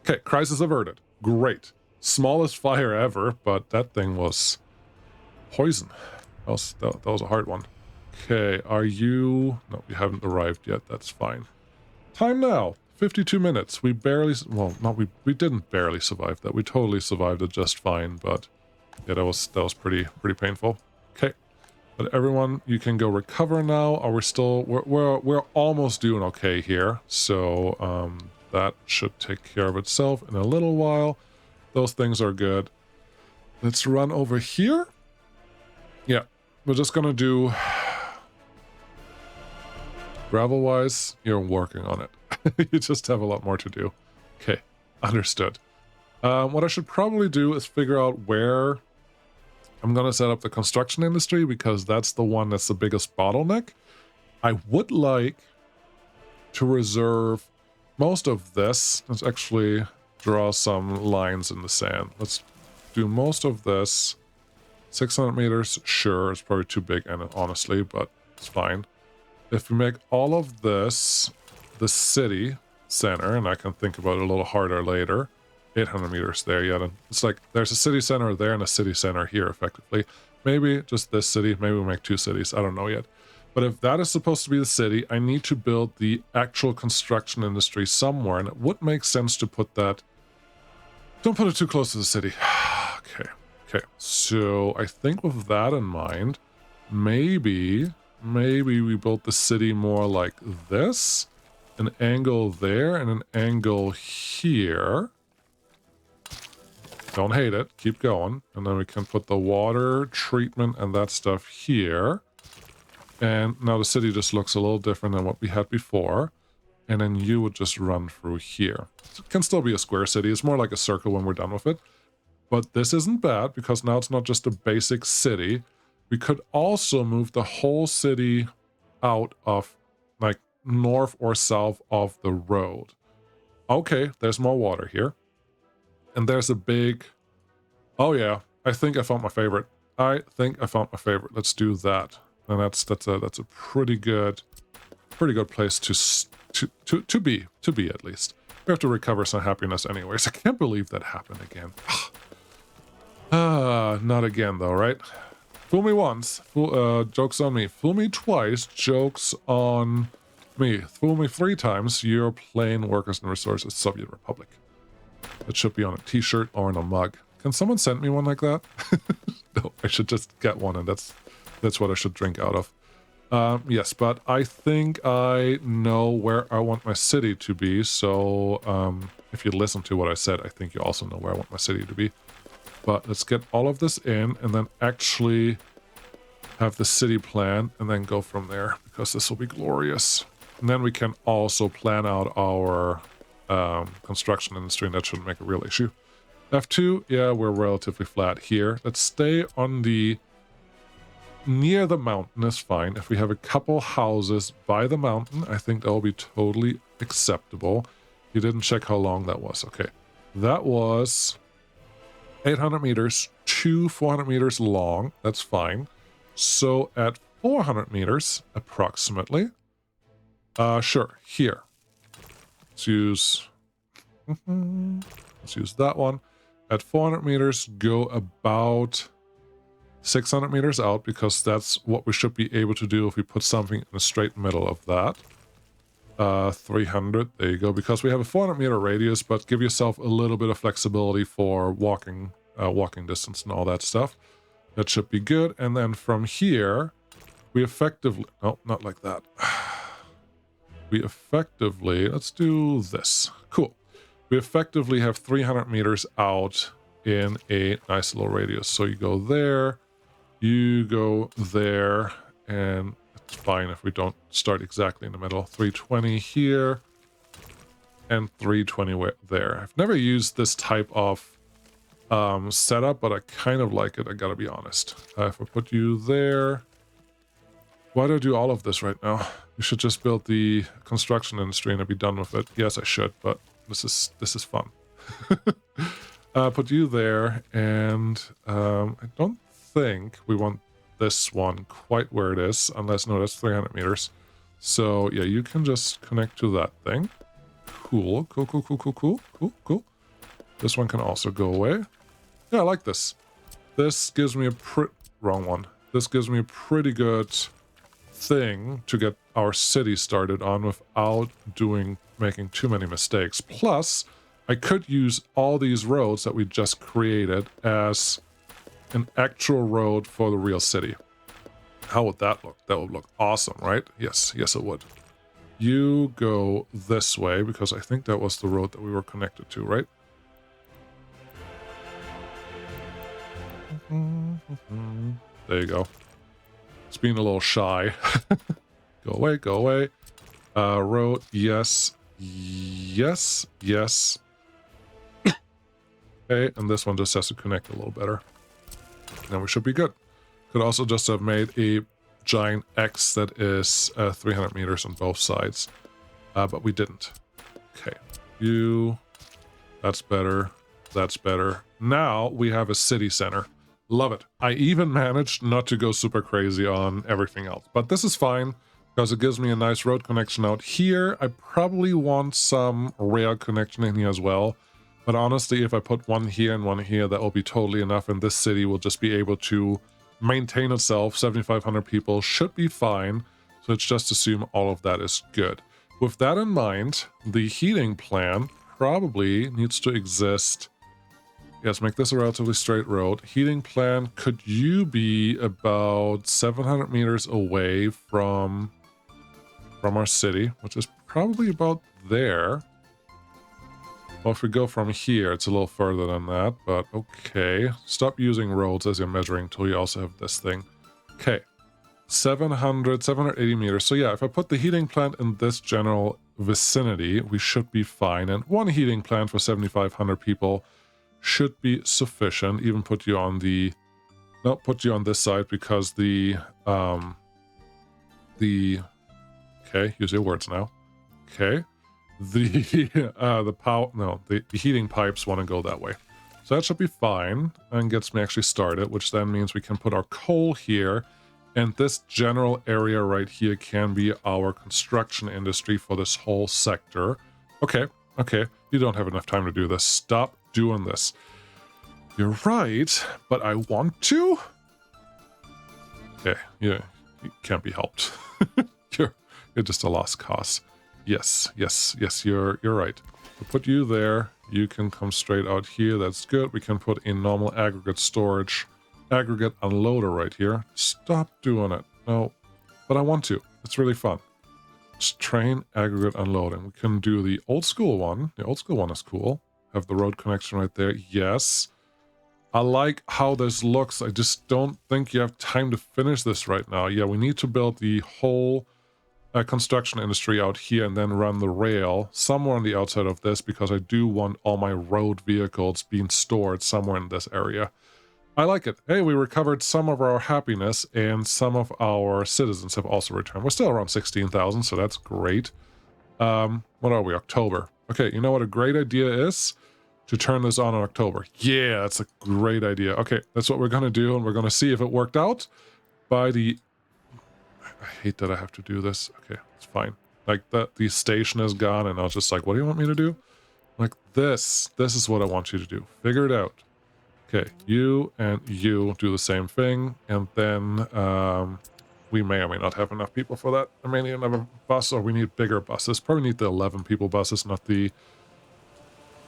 Okay, crisis averted. Great. Smallest fire ever, but that thing was poison. That was a hard one. Okay, are you... No, you haven't arrived yet. That's fine. Time now. 52 minutes. We barely... Well, not we didn't barely survive that. We totally survived it just fine, but... Yeah, that was pretty painful. Okay, but everyone, you can go recover now. Are we still... We're almost doing okay here. So, that should take care of itself in a little while. Those things are good. Let's run over here. Yeah, we're just gonna do... Gravel-wise, you're working on it. You just have a lot more to do. Okay, understood. What I should probably do is figure out where I'm going to set up the construction industry, because that's the one that's the biggest bottleneck. I would like to reserve most of this. Let's actually draw some lines in the sand. Let's do most of this. 600 meters, sure, it's probably too big, and honestly, but it's fine. If we make all of this the city center, and I can think about it a little harder later, 800 meters there, yeah, then it's like there's a city center there and a city center here, effectively. Maybe just this city, maybe we'll make two cities, I don't know yet. But if that is supposed to be the city, I need to build the actual construction industry somewhere, and it would make sense to put that... Don't put it too close to the city. Okay, so I think with that in mind, maybe we build the city more like this, an angle there and an angle here. Don't hate it. Keep going. And then we can put the water treatment and that stuff here. And now the city just looks a little different than what we had before. And then you would just run through here. It can still be a square city. It's more like a circle when we're done with it. But this isn't bad, because now it's not just a basic city. We could also move the whole city out of, like, north or south of the road. Okay, there's more water here. And there's a big... Oh yeah, I think I found my favorite. Let's do that. And that's a pretty good place to be at least. We have to recover some happiness anyways. I can't believe that happened again. Not again though, right? Fool me once, joke's on me. Fool me twice, joke's on me. Fool me 3 times, you're plain workers and resources, Soviet Republic. It should be on a t-shirt or in a mug. Can someone send me one like that? No, I should just get one, and that's what I should drink out of. Yes, but I think I know where I want my city to be, so if you listen to what I said, I think you also know where I want my city to be. But let's get all of this in, and then actually have the city plan, and then go from there, because this will be glorious. And then we can also plan out our construction industry, and that shouldn't make a real issue. F2, yeah, we're relatively flat here. Let's stay on the near the mountain is fine. If we have a couple houses by the mountain, I think that will be totally acceptable. You didn't check how long that was. Okay. That was 800 meters to 400 meters long. That's fine. So at 400 meters, approximately. Sure. Here. Let's use that one. At 400 meters, go about 600 meters out, because that's what we should be able to do if we put something in the straight middle of that. 300, there you go, because we have a 400 meter radius, but give yourself a little bit of flexibility for walking distance and all that stuff. That should be good. And then from here, we effectively, no, not like that. We effectively, let's do this. Cool. We effectively have 300 meters out in a nice little radius. So you go there, you go there, and it's fine if we don't start exactly in the middle. 320 here, and 320 there. I've never used this type of setup, but I kind of like it, I gotta be honest. If I put you there, why do I do all of this right now? You should just build the construction industry and I'd be done with it. Yes, I should, but this is fun. Put you there, and I don't think we want this one quite where it is, unless, no, that's 300 meters. So yeah, you can just connect to that thing. Cool. This one can also go away. Yeah, I like this. This gives me a wrong one. This gives me a pretty good thing to get our city started on without making too many mistakes. Plus, I could use all these roads that we just created as an actual road for the real city. How would that look? That would look awesome, right? Yes, it would. You go this way, because I think that was the road that we were connected to, right? There you go. It's being a little shy. Go away. Road, yes. Okay, and this one just has to connect a little better. Then we should be good. Could also just have made a giant X that is 300 meters on both sides. But we didn't. Okay. That's better. That's better. Now we have a city center. Love it. I even managed not to go super crazy on everything else. But this is fine, because it gives me a nice road connection out here. I probably want some rail connection in here as well. But honestly, if I put one here and one here, that will be totally enough. And this city will just be able to maintain itself. 7,500 people should be fine. So let's just assume all of that is good. With that in mind, the heating plan probably needs to exist. Yes, make this a relatively straight road. Heating plan, could you be about 700 meters away from our city, which is probably about there. Well, if we go from here, it's a little further than that, but okay. Stop using roads as your measuring tool. You also have this thing. Okay, 780 meters. So yeah, if I put the heating plant in this general vicinity, we should be fine. And one heating plant for 7,500 people should be sufficient. Even put you on the, no, put you on this side, because the okay, use your words now. Okay, the power, no, the heating pipes want to go that way, so that should be fine and gets me actually started, which then means we can put our coal here, and this general area right here can be our construction industry for this whole sector. Okay, you don't have enough time to do this. Stop doing this. You're right, but I want to. Okay, yeah, you can't be helped. You're just a lost cause. Yes, you're right. We'll put you there. You can come straight out here. That's good. We can put in normal aggregate storage, aggregate unloader right here. Stop doing it. No, but I want to. It's really fun. Just train aggregate unloading. We can do the old school one. The old school one is cool. Have the road connection right there. Yes. I like how this looks. I just don't think you have time to finish this right now. Yeah, we need to build the whole construction industry out here and then run the rail somewhere on the outside of this, because I do want all my road vehicles being stored somewhere in this area. I like it. Hey, we recovered some of our happiness, and some of our citizens have also returned. We're still around 16,000, so that's great. What are we? October. Okay, you know what a great idea is? To turn this on in October. Yeah, that's a great idea. Okay, that's what we're going to do, and we're going to see if it worked out by the... I hate that I have to do this. Okay, it's fine. Like, the station is gone, and I was just like, what do you want me to do? Like, this is what I want you to do. Figure it out. Okay, you and you do the same thing, and then we may or may not have enough people for that. I may need another bus, or we need bigger buses. Probably need the 11 people buses, not the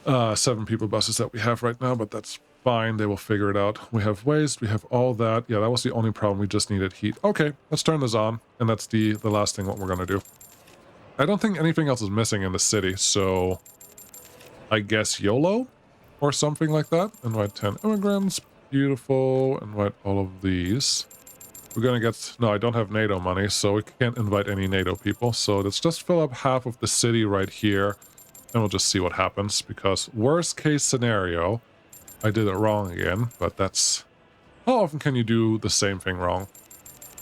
7 people buses that we have right now, but that's fine. They will figure it out. We have waste, we have all that. Yeah, that was the only problem. We just needed heat. Okay, let's turn this on, and that's the last thing what we're gonna do. I don't think anything else is missing in the city, so I guess YOLO or something like that. Invite 10 immigrants. Beautiful. Invite all of these. We're gonna get... No, I don't have NATO money, so we can't invite any NATO people. So let's just fill up half of the city right here, and we'll just see what happens, because worst case scenario, I did it wrong again, but that's... How often can you do the same thing wrong?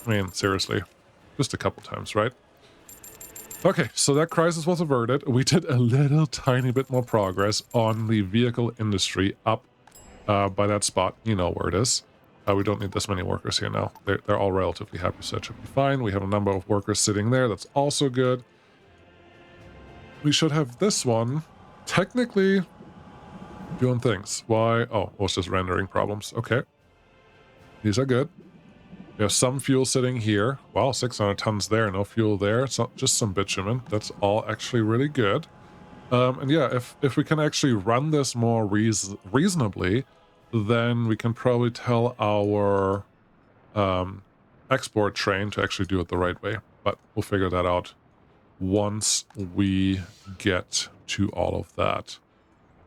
I mean, seriously. Just a couple times, right? Okay, so that crisis was averted. We did a little tiny bit more progress on the vehicle industry up by that spot. You know where it is. We don't need this many workers here now. They're all relatively happy, so that should be fine. We have a number of workers sitting there. That's also good. We should have this one technically doing things. Why? Oh, well, it's just rendering problems. Okay. These are good. We have some fuel sitting here. Wow, 600 tons there, no fuel there. It's not just some bitumen. That's all actually really good. And yeah, if we can actually run this more reasonably, then we can probably tell our export train to actually do it the right way. But we'll figure that out once we get to all of that.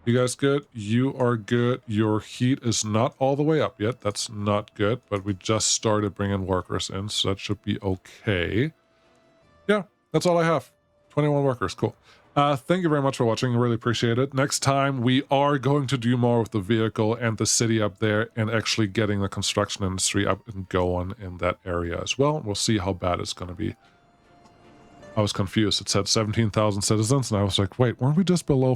You guys good? You are good. Your heat is not all the way up yet. That's not good, but we just started bringing workers in, so that should be okay. Yeah, that's all I have. 21 workers. Cool. Thank you very much for watching. I really appreciate it. Next time, we are going to do more with the vehicle and the city up there, and actually getting the construction industry up and going in that area as well. We'll see how bad it's going to be. I was confused. It said 17,000 citizens, and I was like, wait, weren't we just below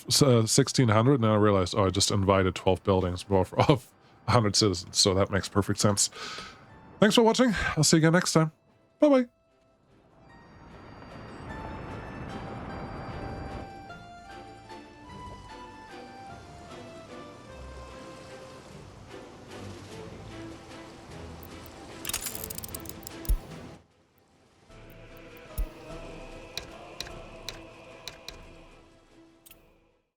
1,600? And then I realized, oh, I just invited 12 buildings of 100 citizens, so that makes perfect sense. Thanks for watching. I'll see you again next time. Bye-bye.